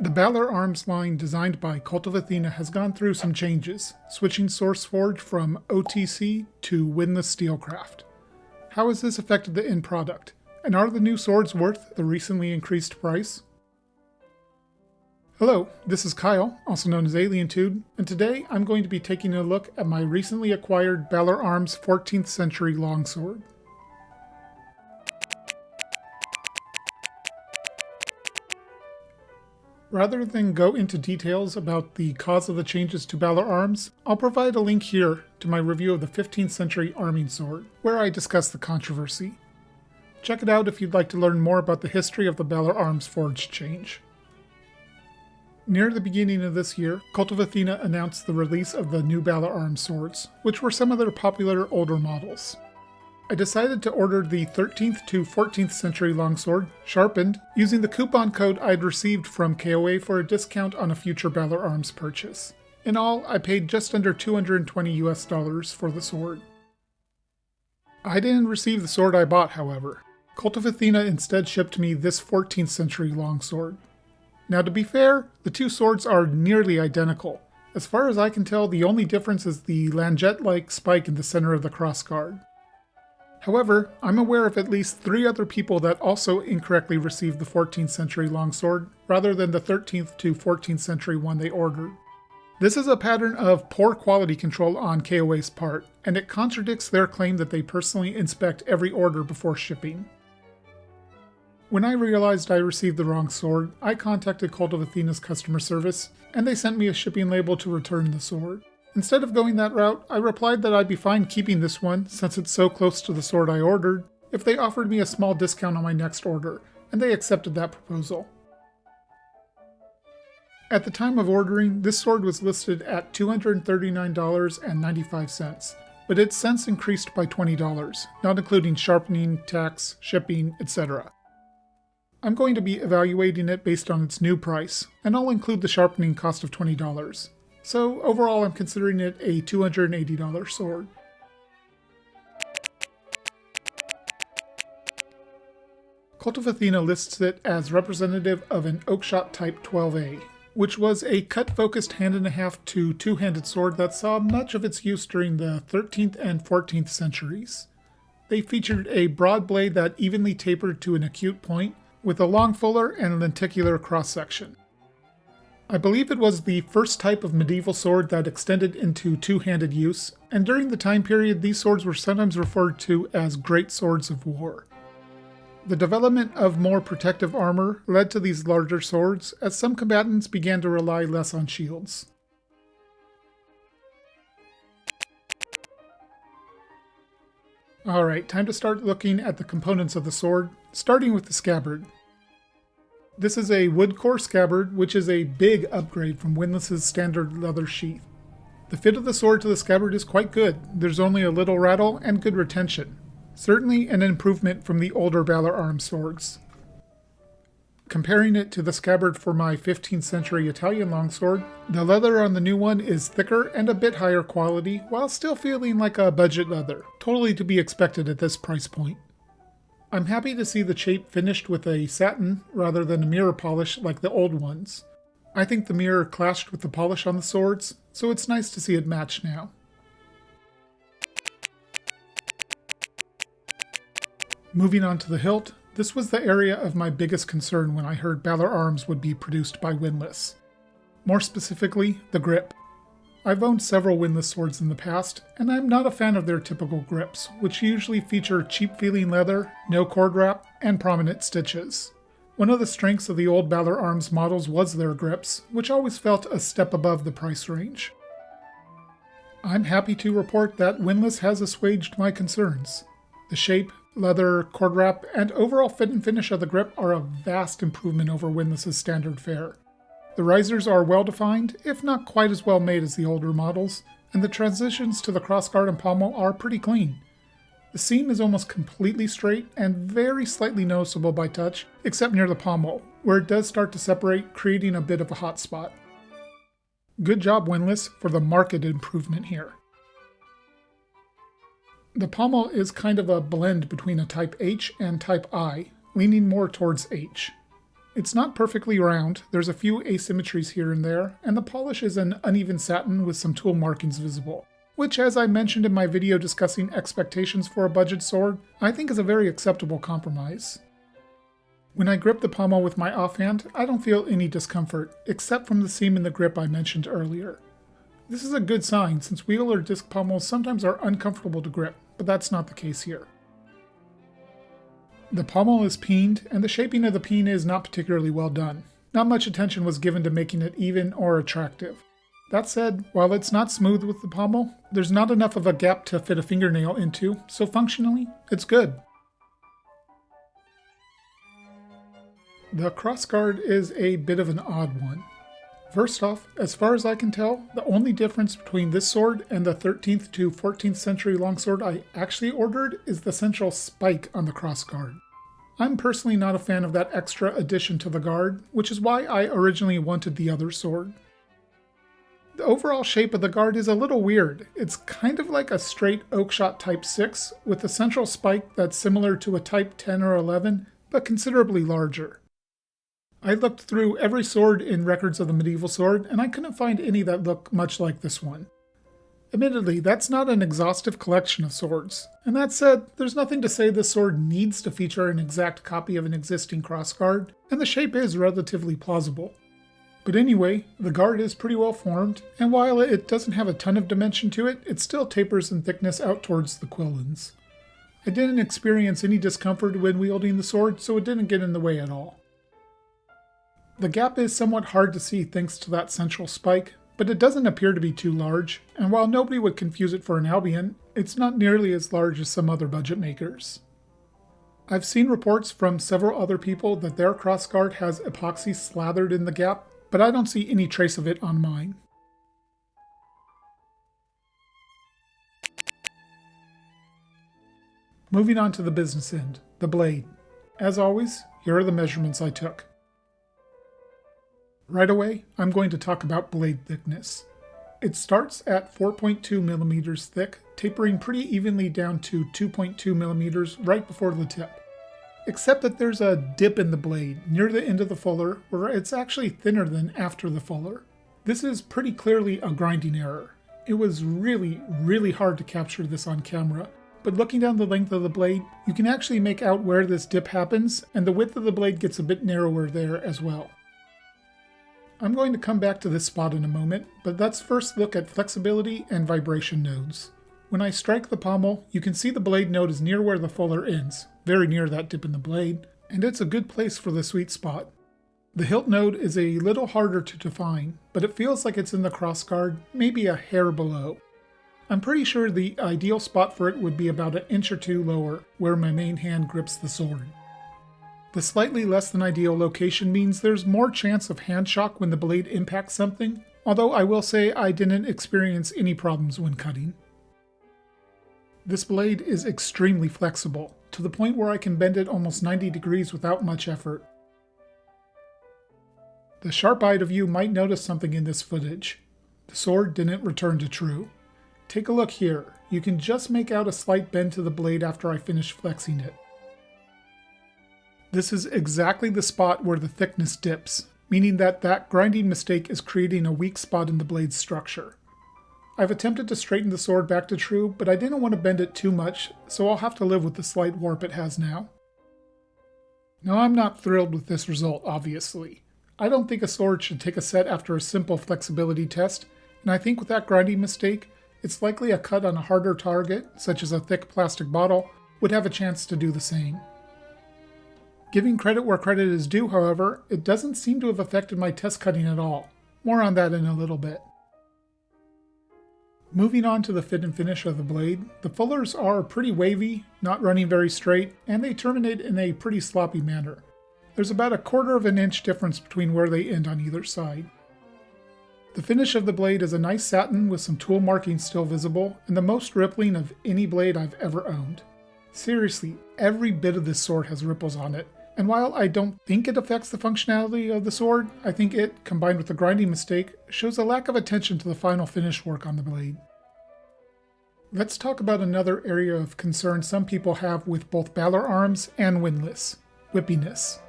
The Balaur Arms line designed by Kult of Athena has gone through some changes, switching source forge from OTC to Windlass Steelcraft. How has this affected the end product, and are the new swords worth the recently increased price? Hello, this is Kyle, also known as AlienTude, and today I'm going to be taking a look at my recently acquired Balaur Arms 14th century longsword. Rather than go into details about the cause of the changes to Balaur Arms, I'll provide a link here to my review of the 15th century arming sword, where I discuss the controversy. Check it out if you'd like to learn more about the history of the Balaur Arms forge change. Near the beginning of this year, Kult of Athena announced the release of the new Balaur Arms swords, which were some of their popular older models. I decided to order the 13th to 14th century longsword, sharpened, using the coupon code I'd received from KOA for a discount on a future Balaur Arms purchase. In all, I paid just under $220 for the sword. I didn't receive the sword I bought, however. Kult of Athena instead shipped me this 14th century longsword. Now to be fair, the two swords are nearly identical. As far as I can tell, the only difference is the langette-like spike in the center of the crossguard. However, I'm aware of at least 3 other people that also incorrectly received the 14th century longsword, rather than the 13th to 14th century one they ordered. This is a pattern of poor quality control on KOA's part, and it contradicts their claim that they personally inspect every order before shipping. When I realized I received the wrong sword, I contacted Kult of Athena's customer service, and they sent me a shipping label to return the sword. Instead of going that route, I replied that I'd be fine keeping this one, since it's so close to the sword I ordered, if they offered me a small discount on my next order, and they accepted that proposal. At the time of ordering, this sword was listed at $239.95, but it's since increased by $20, not including sharpening, tax, shipping, etc. I'm going to be evaluating it based on its new price, and I'll include the sharpening cost of $20. So overall I'm considering it a $280 sword. Kult of Athena lists it as representative of an oakshot type 12A, which was a cut-focused hand-and-a-half to two-handed sword that saw much of its use during the 13th and 14th centuries. They featured a broad blade that evenly tapered to an acute point, with a long fuller and lenticular cross-section. I believe it was the first type of medieval sword that extended into two-handed use, and during the time period these swords were sometimes referred to as great swords of war. The development of more protective armor led to these larger swords, as some combatants began to rely less on shields. Alright, time to start looking at the components of the sword, starting with the scabbard. This is a wood core scabbard, which is a big upgrade from Windlass's standard leather sheath. The fit of the sword to the scabbard is quite good. There's only a little rattle and good retention. Certainly an improvement from the older Balaur Arms swords. Comparing it to the scabbard for my 15th century Italian longsword, the leather on the new one is thicker and a bit higher quality, while still feeling like a budget leather, totally to be expected at this price point. I'm happy to see the shape finished with a satin rather than a mirror polish like the old ones. I think the mirror clashed with the polish on the swords, so it's nice to see it match now. Moving on to the hilt, this was the area of my biggest concern when I heard Balaur Arms would be produced by Windlass. More specifically, the grip. I've owned several Windlass swords in the past, and I'm not a fan of their typical grips, which usually feature cheap-feeling leather, no cord wrap, and prominent stitches. One of the strengths of the old Balaur Arms models was their grips, which always felt a step above the price range. I'm happy to report that Windlass has assuaged my concerns. The shape, leather, cord wrap, and overall fit and finish of the grip are a vast improvement over Windlass's standard fare. The risers are well defined, if not quite as well made as the older models, and the transitions to the crossguard and pommel are pretty clean. The seam is almost completely straight and very slightly noticeable by touch, except near the pommel, where it does start to separate, creating a bit of a hot spot. Good job, Windlass, for the marked improvement here. The pommel is kind of a blend between a Type H and Type I, leaning more towards H. It's not perfectly round, there's a few asymmetries here and there, and the polish is an uneven satin with some tool markings visible, which, as I mentioned in my video discussing expectations for a budget sword, I think is a very acceptable compromise. When I grip the pommel with my offhand, I don't feel any discomfort, except from the seam in the grip I mentioned earlier. This is a good sign, since wheel or disc pommels sometimes are uncomfortable to grip, but that's not the case here. The pommel is peened, and the shaping of the peen is not particularly well done. Not much attention was given to making it even or attractive. That said, while it's not smooth with the pommel, there's not enough of a gap to fit a fingernail into, so functionally, it's good. The crossguard is a bit of an odd one. First off, as far as I can tell, the only difference between this sword and the 13th to 14th century longsword I actually ordered is the central spike on the crossguard. I'm personally not a fan of that extra addition to the guard, which is why I originally wanted the other sword. The overall shape of the guard is a little weird. It's kind of like a straight oakshot Type 6, with a central spike that's similar to a Type 10 or 11, but considerably larger. I looked through every sword in Records of the Medieval Sword, and I couldn't find any that look much like this one. Admittedly, that's not an exhaustive collection of swords, and that said, there's nothing to say this sword needs to feature an exact copy of an existing crossguard, and the shape is relatively plausible. But anyway, the guard is pretty well formed, and while it doesn't have a ton of dimension to it, it still tapers in thickness out towards the quillins. I didn't experience any discomfort when wielding the sword, so it didn't get in the way at all. The gap is somewhat hard to see thanks to that central spike, but it doesn't appear to be too large, and while nobody would confuse it for an Albion, it's not nearly as large as some other budget makers. I've seen reports from several other people that their crossguard has epoxy slathered in the gap, but I don't see any trace of it on mine. Moving on to the business end, the blade. As always, here are the measurements I took. Right away, I'm going to talk about blade thickness. It starts at 4.2 millimeters thick, tapering pretty evenly down to 2.2 millimeters right before the tip. Except that there's a dip in the blade near the end of the fuller where it's actually thinner than after the fuller. This is pretty clearly a grinding error. It was really hard to capture this on camera, but looking down the length of the blade, you can actually make out where this dip happens, and the width of the blade gets a bit narrower there as well. I'm going to come back to this spot in a moment, but let's first look at flexibility and vibration nodes. When I strike the pommel, you can see the blade node is near where the fuller ends, very near that dip in the blade, and it's a good place for the sweet spot. The hilt node is a little harder to define, but it feels like it's in the crossguard, maybe a hair below. I'm pretty sure the ideal spot for it would be about an inch or two lower, where my main hand grips the sword. The slightly less than ideal location means there's more chance of hand shock when the blade impacts something, although I will say I didn't experience any problems when cutting. This blade is extremely flexible, to the point where I can bend it almost 90 degrees without much effort. The sharp-eyed of you might notice something in this footage. The sword didn't return to true. Take a look here. You can just make out a slight bend to the blade after I finish flexing it. This is exactly the spot where the thickness dips, meaning that grinding mistake is creating a weak spot in the blade's structure. I've attempted to straighten the sword back to true, but I didn't want to bend it too much, so I'll have to live with the slight warp it has now. Now I'm not thrilled with this result, obviously. I don't think a sword should take a set after a simple flexibility test, and I think with that grinding mistake, it's likely a cut on a harder target, such as a thick plastic bottle, would have a chance to do the same. Giving credit where credit is due, however, it doesn't seem to have affected my test cutting at all. More on that in a little bit. Moving on to the fit and finish of the blade, the fullers are pretty wavy, not running very straight, and they terminate in a pretty sloppy manner. There's about 1/4 of an inch difference between where they end on either side. The finish of the blade is a nice satin with some tool markings still visible, and the most rippling of any blade I've ever owned. Seriously, every bit of this sword has ripples on it, and while I don't think it affects the functionality of the sword, I think it, combined with the grinding mistake, shows a lack of attention to the final finish work on the blade. Let's talk about another area of concern some people have with both Balaur Arms and Windlass: whippiness.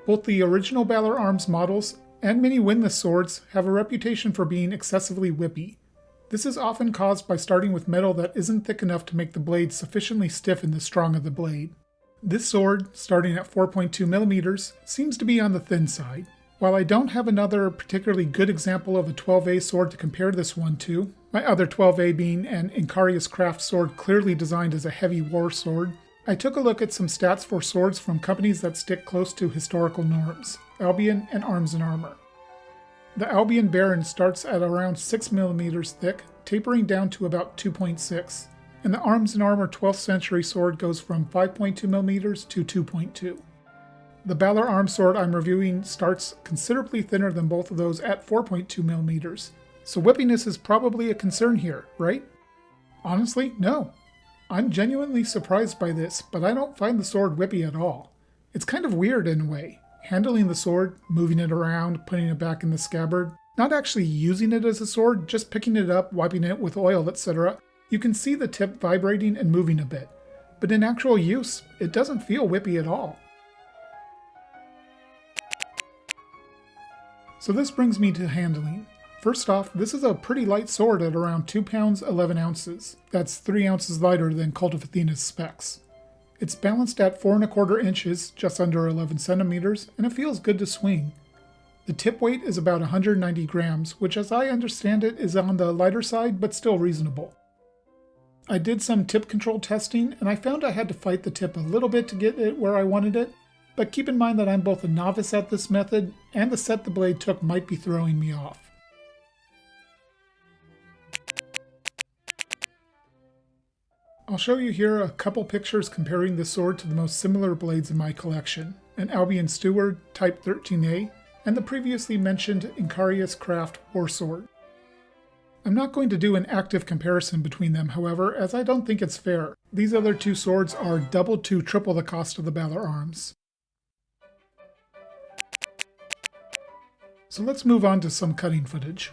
Both the original Balaur Arms models and many Windlass swords have a reputation for being excessively whippy. This is often caused by starting with metal that isn't thick enough to make the blade sufficiently stiff in the strong of the blade. This sword, starting at 4.2mm, seems to be on the thin side. While I don't have another particularly good example of a 12A sword to compare this one to, my other 12A being an Incarius Craft sword clearly designed as a heavy war sword, I took a look at some stats for swords from companies that stick close to historical norms, Albion and Arms & Armor. The Albion Baron starts at around 6mm thick, tapering down to about 2.6, and the Arms & Armor 12th century sword goes from 5.2mm to 2.2. The Balaur Arms sword I'm reviewing starts considerably thinner than both of those at 4.2mm, so whippiness is probably a concern here, right? Honestly, no. I'm genuinely surprised by this, but I don't find the sword whippy at all. It's kind of weird in a way. Handling the sword, moving it around, putting it back in the scabbard, not actually using it as a sword, just picking it up, wiping it with oil, etc. You can see the tip vibrating and moving a bit, but in actual use, it doesn't feel whippy at all. So this brings me to handling. First off, this is a pretty light sword at around 2 pounds 11 ounces. That's 3 ounces lighter than Kult of Athena's specs. It's balanced at 4 1/4 inches, just under 11 centimeters, and it feels good to swing. The tip weight is about 190 grams, which as I understand it is on the lighter side, but still reasonable. I did some tip control testing, and I found I had to fight the tip a little bit to get it where I wanted it, but keep in mind that I'm both a novice at this method, and the set the blade took might be throwing me off. I'll show you here a couple pictures comparing this sword to the most similar blades in my collection, an Albion Steward Type 13A, and the previously mentioned Incarius Craft War Sword. I'm not going to do an active comparison between them, however, as I don't think it's fair. These other two swords are double to triple the cost of the Balaur Arms. So let's move on to some cutting footage.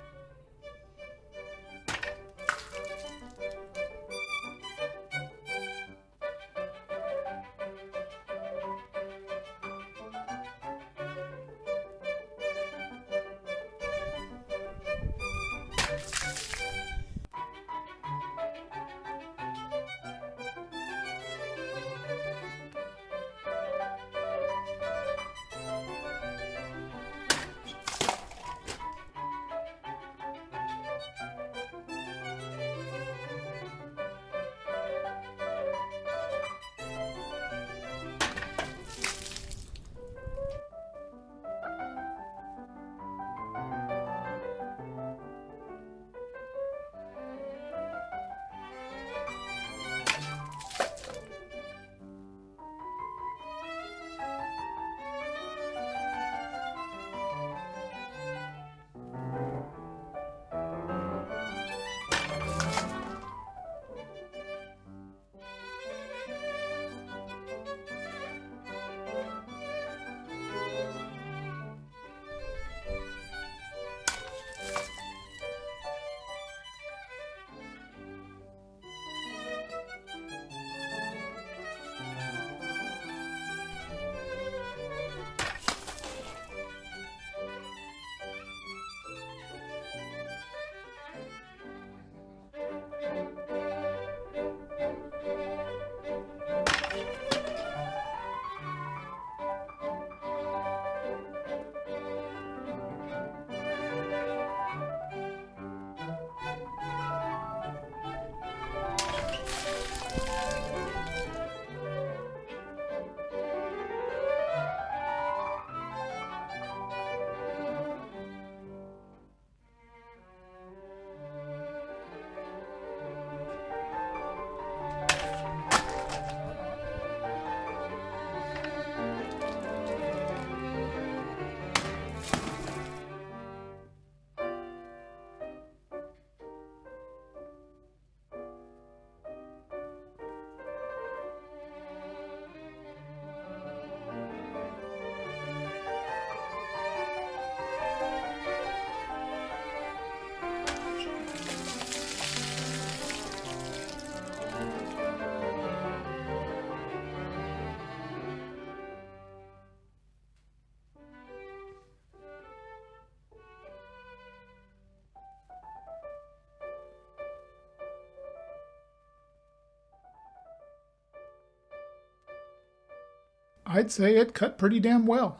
I'd say it cut pretty damn well.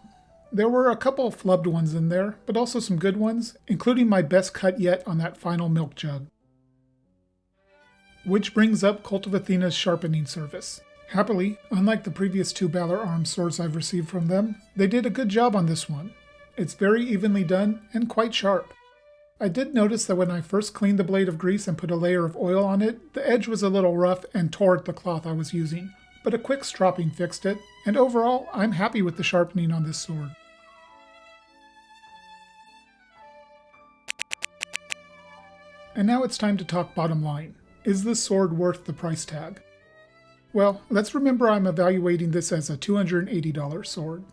There were a couple of flubbed ones in there, but also some good ones, including my best cut yet on that final milk jug. Which brings up Kult of Athena's sharpening service. Happily, unlike the previous two Balaur Arms swords I've received from them, they did a good job on this one. It's very evenly done and quite sharp. I did notice that when I first cleaned the blade of grease and put a layer of oil on it, the edge was a little rough and tore at the cloth I was using, but a quick stropping fixed it, and overall, I'm happy with the sharpening on this sword. And now it's time to talk bottom line. Is this sword worth the price tag? Well, let's remember I'm evaluating this as a $280 sword.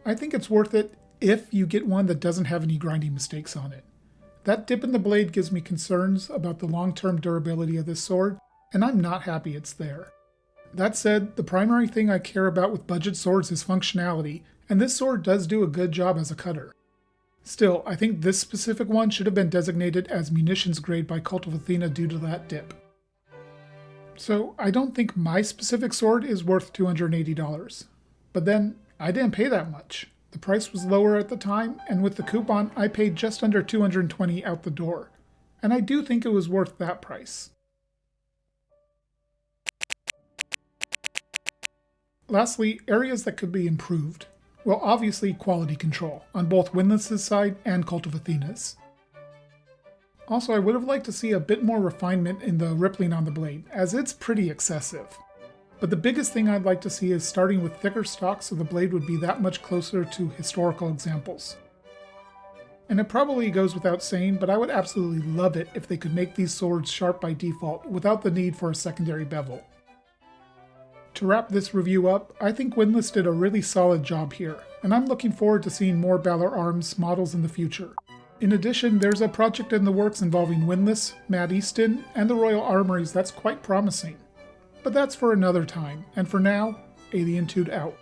I think it's worth it if you get one that doesn't have any grinding mistakes on it. That dip in the blade gives me concerns about the long-term durability of this sword, and I'm not happy it's there. That said, the primary thing I care about with budget swords is functionality, and this sword does do a good job as a cutter. Still, I think this specific one should have been designated as munitions grade by Kult of Athena due to that dip. So, I don't think my specific sword is worth $280. But then, I didn't pay that much. The price was lower at the time, and with the coupon, I paid just under $220 out the door. And I do think it was worth that price. Lastly, areas that could be improved. Well, obviously quality control, on both Windlass's side and Kult of Athena's. Also, I would have liked to see a bit more refinement in the rippling on the blade, as it's pretty excessive. But the biggest thing I'd like to see is starting with thicker stock so the blade would be that much closer to historical examples. And it probably goes without saying, but I would absolutely love it if they could make these swords sharp by default without the need for a secondary bevel. To wrap this review up, I think Windlass did a really solid job here, and I'm looking forward to seeing more Balaur Arms models in the future. In addition, there's a project in the works involving Windlass, Mad Easton, and the Royal Armories that's quite promising. But that's for another time, and for now, Alien Tude out.